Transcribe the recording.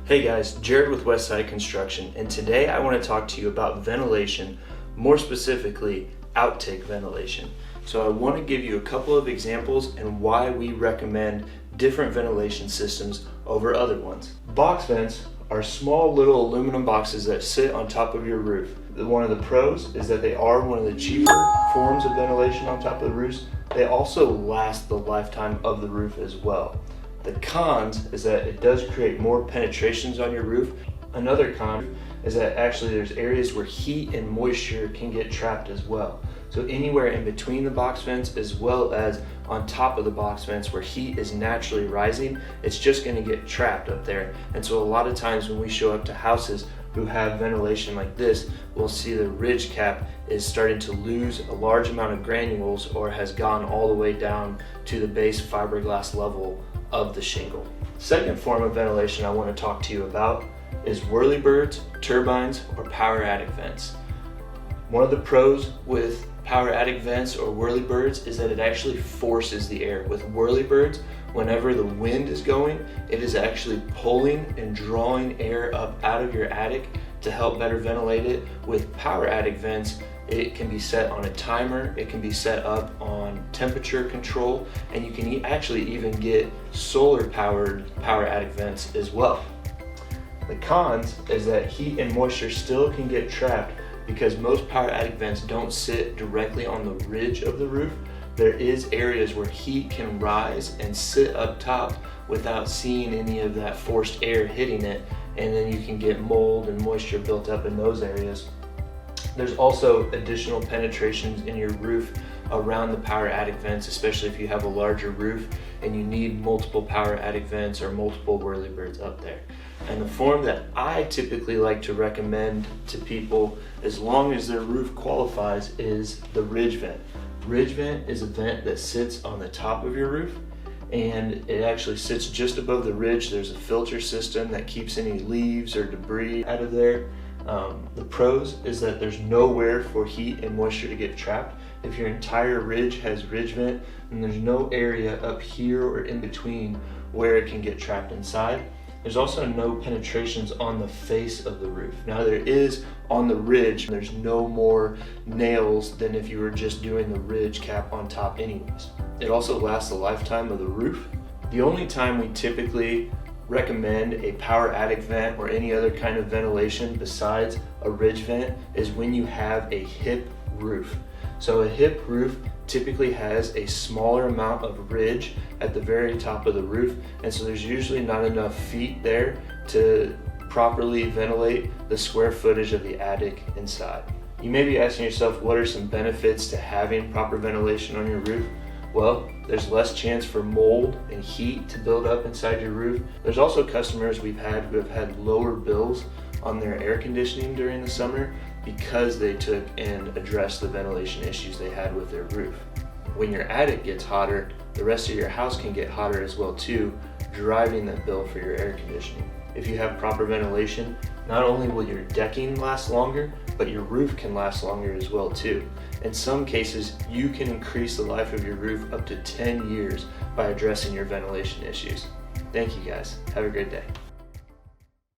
Hey guys, Jared with Westside Construction, and today I want to talk to you about ventilation, more specifically outtake ventilation. So I want to give you a couple of examples and why we recommend different ventilation systems over other ones. Box vents are small little aluminum boxes that sit on top of your roof. One of the pros is that they are one of the cheaper forms of ventilation on top of the roofs. They also last the lifetime of the roof as well. The cons is that it does create more penetrations on your roof. Another con is that actually there's areas where heat and moisture can get trapped as well. So anywhere in between the box vents as well as on top of the box vents where heat is naturally rising, it's just going to get trapped up there. And so a lot of times when we show up to houses who have ventilation like this, we'll see the ridge cap is starting to lose a large amount of granules or has gone all the way down to the base fiberglass level of the shingle. Second form of ventilation I want to talk to you about is whirlybirds, turbines, or power attic vents. One of the pros with power attic vents or whirlybirds is that it actually forces the air. With whirlybirds, whenever the wind is going, it is actually pulling and drawing air up out of your attic to help better ventilate it. With power attic vents, it can be set on a timer, it can be set up on temperature control, and you can actually even get solar powered power attic vents as well. The cons is that heat and moisture still can get trapped because most power attic vents don't sit directly on the ridge of the roof. There is areas where heat can rise and sit up top without seeing any of that forced air hitting it, and then you can get mold and moisture built up in those areas. There's also additional penetrations in your roof around the power attic vents, especially if you have a larger roof and you need multiple power attic vents or multiple whirlybirds up there. And the form that I typically like to recommend to people, as long as their roof qualifies, is the ridge vent. Ridge vent is a vent that sits on the top of your roof, and it actually sits just above the ridge. There's a filter system that keeps any leaves or debris out of there. The pros is that there's nowhere for heat and moisture to get trapped. If your entire ridge has ridge vent, then there's no area up here or in between where it can get trapped inside. There's also no penetrations on the face of the roof. Now there is on the ridge, there's no more nails than if you were just doing the ridge cap on top anyways. It also lasts the lifetime of the roof. The only time we typically recommend a power attic vent or any other kind of ventilation besides a ridge vent is when you have a hip roof. So a hip roof typically has a smaller amount of ridge at the very top of the roof, and so there's usually not enough feet there to properly ventilate the square footage of the attic inside. You may be asking yourself, what are some benefits to having proper ventilation on your roof? Well, there's less chance for mold and heat to build up inside your roof. There's also customers we've had who have had lower bills on their air conditioning during the summer because they took and addressed the ventilation issues they had with their roof. When your attic gets hotter, the rest of your house can get hotter as well too, driving that bill for your air conditioning. If you have proper ventilation, not only will your decking last longer, but your roof can last longer as well too. In some cases, you can increase the life of your roof up to 10 years by addressing your ventilation issues. Thank you guys. Have a great day.